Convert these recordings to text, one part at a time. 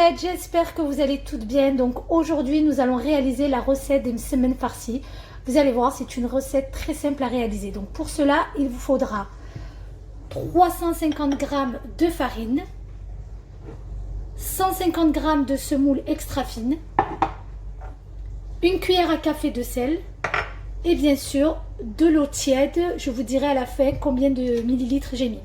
Loumichettes, j'espère que vous allez toutes bien. Donc aujourd'hui, nous allons réaliser la recette d'une semaine farcie. Vous allez voir, c'est une recette très simple à réaliser. Donc pour cela, il vous faudra 350 g de farine, 150 g de semoule extra fine, une cuillère à café de sel et bien sûr de l'eau tiède. Je vous dirai à la fin combien de millilitres j'ai mis.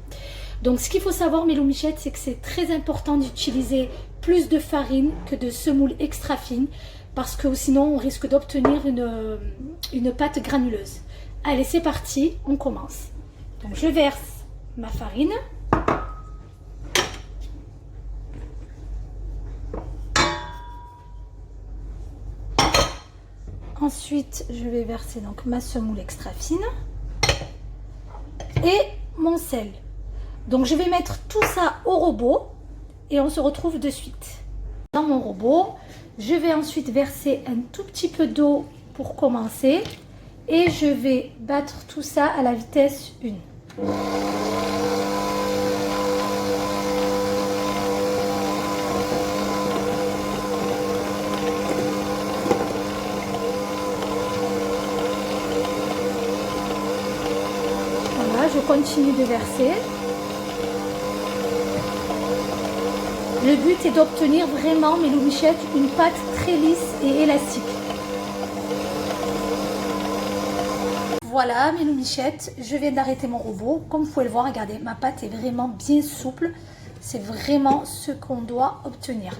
Donc ce qu'il faut savoir mes loumichettes, c'est que c'est très important d'utiliser plus de farine que de semoule extra fine parce que sinon on risque d'obtenir une pâte granuleuse. Allez, c'est parti, on commence. Donc je verse ma farine. Ensuite, je vais verser donc ma semoule extra fine et mon sel. Donc je vais mettre tout ça au robot et on se retrouve de suite. Dans mon robot, je vais ensuite verser un tout petit peu d'eau pour commencer et je vais battre tout ça à la vitesse 1. Voilà, je continue de verser. Le but est d'obtenir vraiment, mes loumichettes, une pâte très lisse et élastique. Voilà mes loumichettes, je viens d'arrêter mon robot. Comme vous pouvez le voir, regardez, ma pâte est vraiment bien souple. C'est vraiment ce qu'on doit obtenir.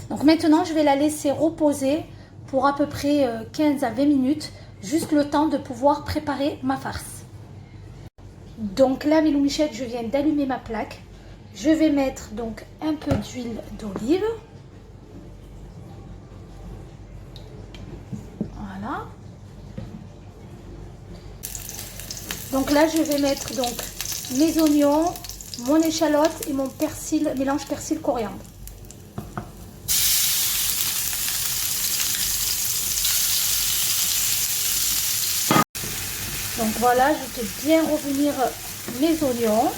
Donc maintenant, je vais la laisser reposer pour à peu près 15 à 20 minutes, juste le temps de pouvoir préparer ma farce. Donc là mes loumichettes, je viens d'allumer ma plaque. Je vais mettre donc un peu d'huile d'olive. Voilà. Donc là, je vais mettre donc mes oignons, mon échalote et mon persil, mélange persil coriandre. Donc voilà, je fais bien revenir mes oignons.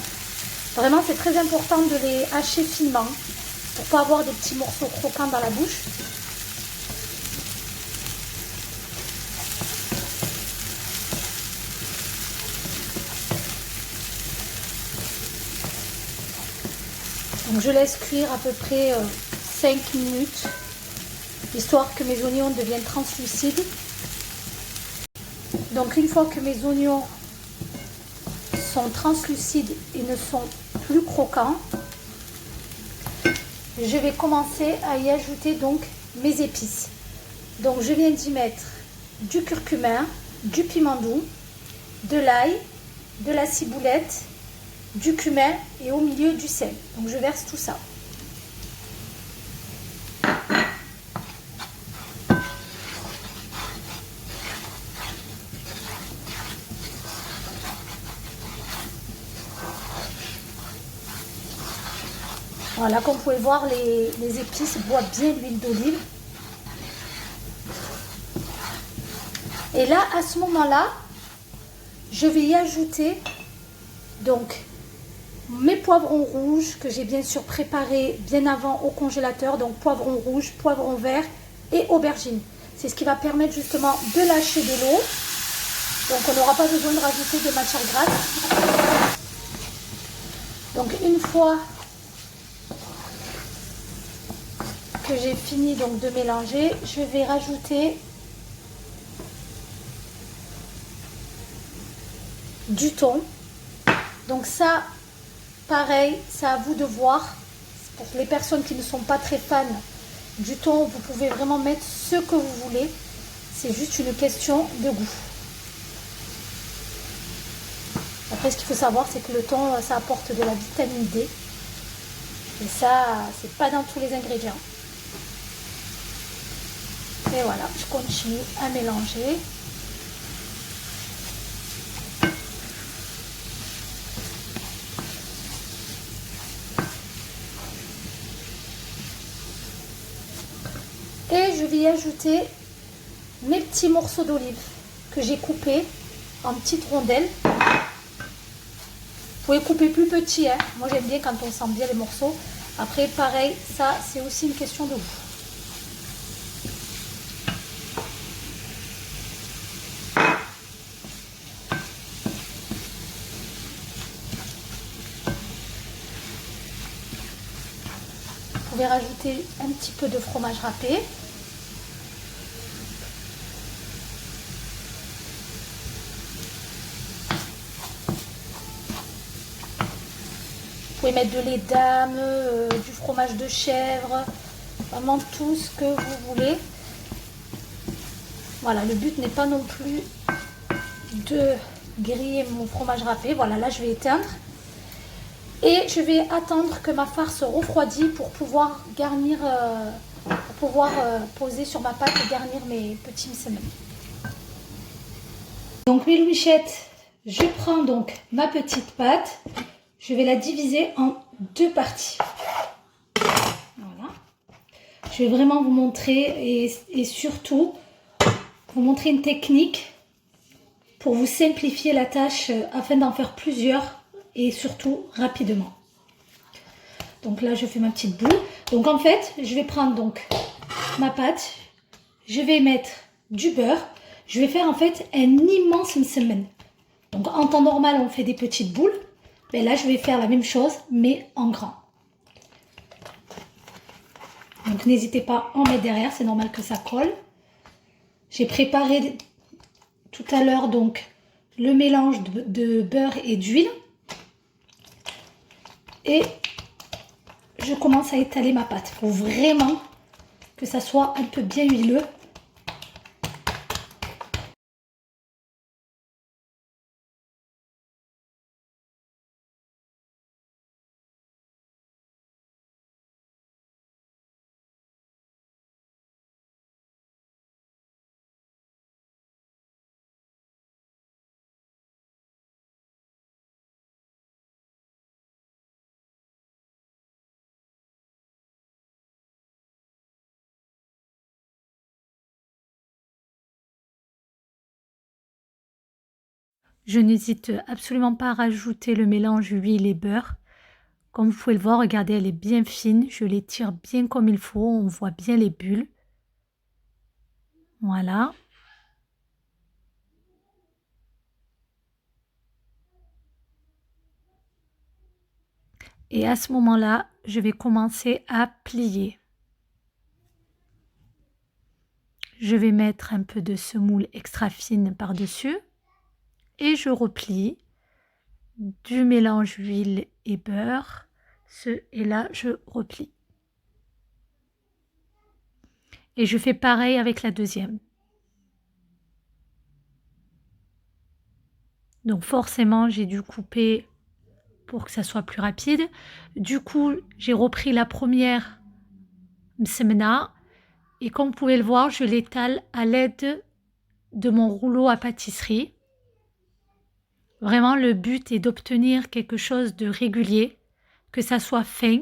Vraiment, c'est très important de les hacher finement pour ne pas avoir des petits morceaux croquants dans la bouche. Donc je laisse cuire à peu près 5 minutes, histoire que mes oignons deviennent translucides. Donc une fois que mes oignons sont translucides et ne sont plus croquants, je vais commencer à y ajouter donc mes épices. Donc je viens d'y mettre du curcuma, du piment doux, de l'ail, de la ciboulette, du cumin et au milieu du sel. Donc je verse tout ça. Voilà, comme vous pouvez voir, les épices boivent bien l'huile d'olive. Et là, à ce moment-là, je vais y ajouter donc mes poivrons rouges que j'ai bien sûr préparés bien avant au congélateur. Donc poivrons rouges, poivrons verts et aubergines. C'est ce qui va permettre justement de lâcher de l'eau. Donc on n'aura pas besoin de rajouter de matière grasse. Donc une fois que j'ai fini donc de mélanger, je vais rajouter du thon. Donc ça, pareil, c'est à vous de voir. Pour les personnes qui ne sont pas très fans du thon, vous pouvez vraiment mettre ce que vous voulez. C'est juste une question de goût. Après, ce qu'il faut savoir, c'est que le thon, ça apporte de la vitamine D. Et ça, c'est pas dans tous les ingrédients. Et voilà, je continue à mélanger. Et je vais y ajouter mes petits morceaux d'olive que j'ai coupés en petites rondelles. Vous pouvez couper plus petit, hein. Moi j'aime bien quand on sent bien les morceaux. Après, pareil, ça, c'est aussi une question de goût. Vous pouvez rajouter un petit peu de fromage râpé. Vous pouvez mettre de lait d'âme, du fromage de chèvre, vraiment tout ce que vous voulez. Voilà, le but n'est pas non plus de griller mon fromage râpé. Voilà, là je vais éteindre. Et je vais attendre que ma farce refroidisse pour pouvoir garnir, poser sur ma pâte et garnir mes petits msemen. Donc mes louichettes, je prends donc ma petite pâte. Je vais la diviser en deux parties. Voilà. Je vais vraiment vous montrer et surtout vous montrer une technique pour vous simplifier la tâche afin d'en faire plusieurs et surtout rapidement. Donc là je fais ma petite boule. Donc en fait je vais prendre donc ma pâte, je vais mettre du beurre, je vais faire en fait un immense msemen. Donc en temps normal on fait des petites boules, mais là je vais faire la même chose mais en grand. Donc n'hésitez pas à en mettre derrière, c'est normal que ça colle. J'ai préparé tout à l'heure donc le mélange de beurre et d'huile. Et je commence à étaler ma pâte. Il faut vraiment que ça soit un peu bien huileux. Je n'hésite absolument pas à rajouter le mélange huile et beurre. Comme vous pouvez le voir, regardez, elle est bien fine. Je l'étire bien comme il faut. On voit bien les bulles. Voilà. Et à ce moment-là, je vais commencer à plier. Je vais mettre un peu de semoule extra fine par-dessus. Et je replie du mélange huile et beurre. Et là, je replie. Et je fais pareil avec la deuxième. Donc forcément, j'ai dû couper pour que ça soit plus rapide. Du coup, j'ai repris la première msemena. Et comme vous pouvez le voir, je l'étale à l'aide de mon rouleau à pâtisserie. Vraiment, le but est d'obtenir quelque chose de régulier, que ça soit fin.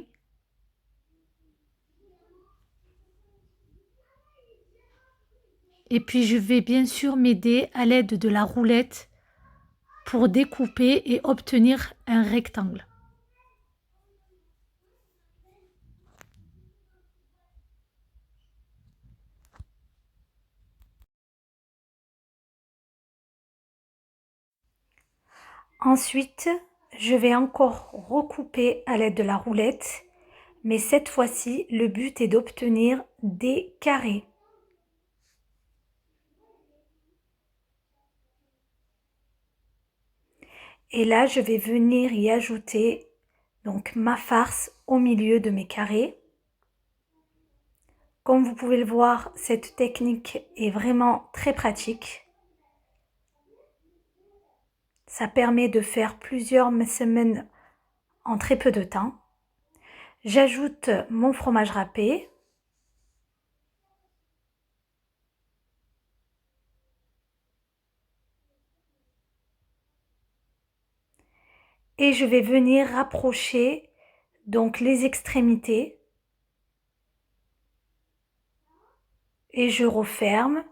Et puis, je vais bien sûr m'aider à l'aide de la roulette pour découper et obtenir un rectangle. Ensuite, je vais encore recouper à l'aide de la roulette, mais cette fois-ci, le but est d'obtenir des carrés. Et là, je vais venir y ajouter donc ma farce au milieu de mes carrés. Comme vous pouvez le voir, cette technique est vraiment très pratique. Ça permet de faire plusieurs msemen en très peu de temps. J'ajoute mon fromage râpé. Et je vais venir rapprocher donc les extrémités. Et je referme.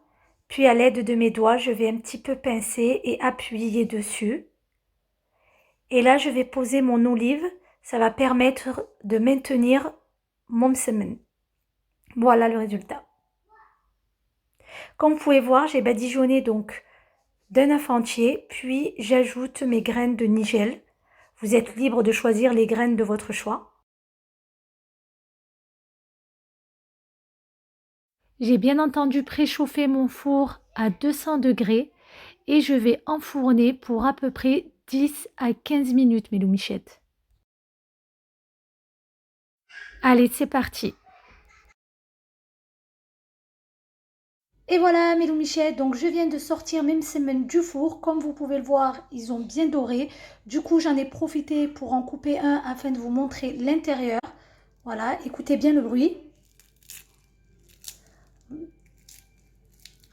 Puis à l'aide de mes doigts, je vais un petit peu pincer et appuyer dessus. Et là, je vais poser mon olive Ça va permettre de maintenir mon semaine. Voilà le résultat. Comme vous pouvez voir, j'ai badigeonné donc d'un œuf entier, puis j'ajoute mes graines de nigel. Vous êtes libre de choisir les graines de votre choix. J'ai bien entendu préchauffer mon four à 200 degrés et je vais enfourner pour à peu près 10 à 15 minutes, mes loumichettes. Allez, c'est parti. Et voilà mes loumichettes, donc je viens de sortir mes semaines du four. Comme vous pouvez le voir, ils ont bien doré. Du coup, j'en ai profité pour en couper un afin de vous montrer l'intérieur. Voilà, écoutez bien le bruit.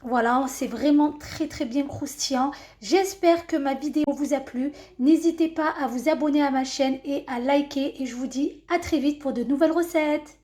Voilà, c'est vraiment très bien croustillant. J'espère que ma vidéo vous a plu. N'hésitez pas à vous abonner à ma chaîne et à liker. Et je vous dis à très vite pour de nouvelles recettes.